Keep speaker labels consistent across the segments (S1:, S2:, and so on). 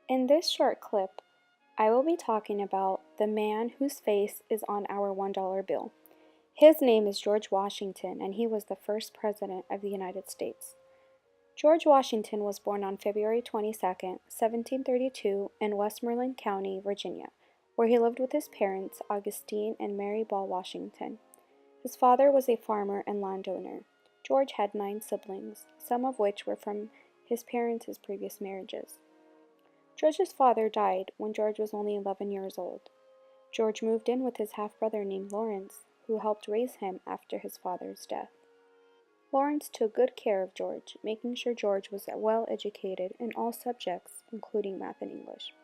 S1: In this short clip, I will be talking about the man whose face is on our $1 bill. His name is George Washington, and he was the first president of the United States. George Washington was born on February 22, 1732, in Westmoreland County, Virginia, where he lived with his parents, Augustine and Mary Ball Washington. His father was a farmer and landowner. George had 9 siblings, some of which were from his parents' previous marriages. George's father died when George was only 11 years old. George moved in with his half-brother named Lawrence, who helped raise him after his father's death. Lawrence took good care of George, making sure George was well educated in all subjects, including math and English.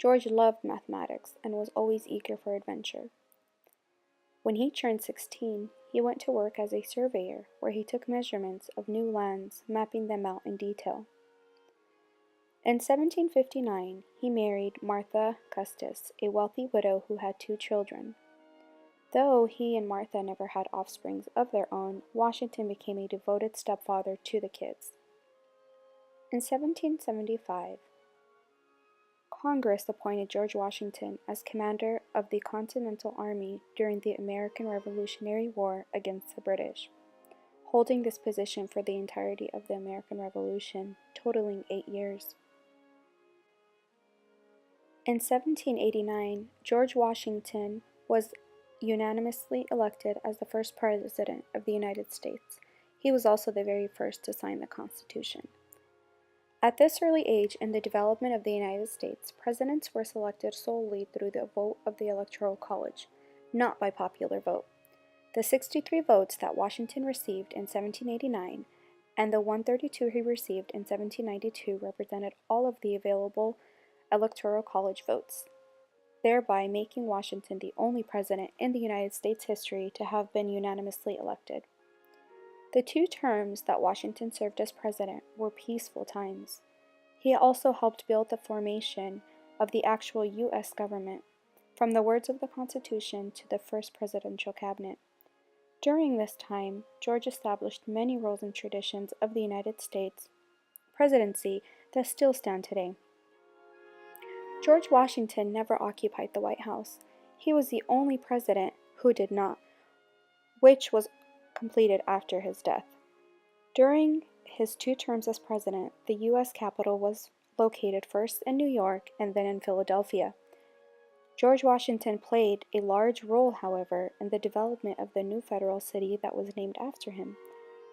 S1: George loved mathematics and was always eager for adventure. When he turned 16, he went to work as a surveyor, where he took measurements of new lands, mapping them out in detail. In 1759, he married Martha Custis, a wealthy widow who had 2 children. Though he and Martha never had offspring of their own, Washington became a devoted stepfather to the kids. In 1775, Congress appointed George Washington as commander of the Continental Army during the American Revolutionary War against the British, holding this position for the entirety of the American Revolution, totaling 8 years. In 1789, George Washington was unanimously elected as the first president of the United States. He was also the very first to sign the Constitution. At this early age in the development of the United States, presidents were selected solely through the vote of the Electoral College, not by popular vote. The 63 votes that Washington received in 1789 and the 132 he received in 1792 represented all of the available Electoral College votes, thereby making Washington the only president in the United States history to have been unanimously elected. The 2 terms that Washington served as president were peaceful times. He also helped build the formation of the actual U.S. government, from the words of the Constitution to the first presidential cabinet. During this time, George established many rules and traditions of the United States presidency that still stand today. George Washington never occupied the White House. He was the only president who did not, which was completed after his death. During his 2 terms as president, the U.S. Capitol was located first in New York and then in Philadelphia. George Washington played a large role, however, in the development of the new federal city that was named after him,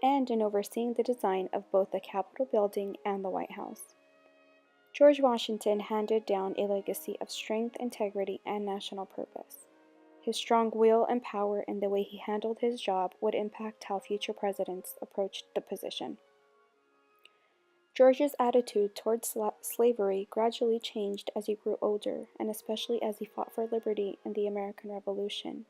S1: and in overseeing the design of both the Capitol building and the White House. George Washington handed down a legacy of strength, integrity, and national purpose. His strong will and power in the way he handled his job would impact how future presidents approached the position. George's attitude towards slavery gradually changed as he grew older, and especially as he fought for liberty in the American Revolution.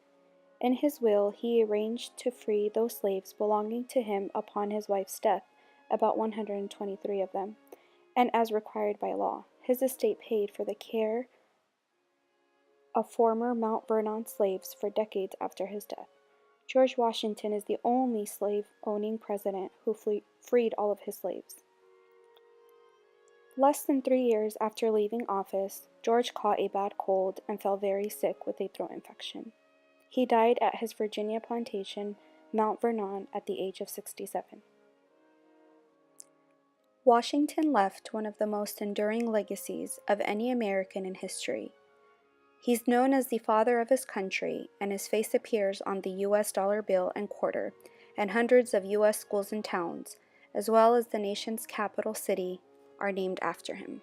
S1: In his will, he arranged to free those slaves belonging to him upon his wife's death, about 123 of them, and as required by law. His estate paid for the care of former Mount Vernon slaves for decades after his death. George Washington is the only slave-owning president who freed all of his slaves. Less than 3 years after leaving office, George caught a bad cold and fell very sick with a throat infection. He died at his Virginia plantation, Mount Vernon, at the age of 67. Washington left one of the most enduring legacies of any American in history. He's known as the father of his country, and his face appears on the U.S. dollar bill and quarter, and hundreds of U.S. schools and towns, as well as the nation's capital city, are named after him.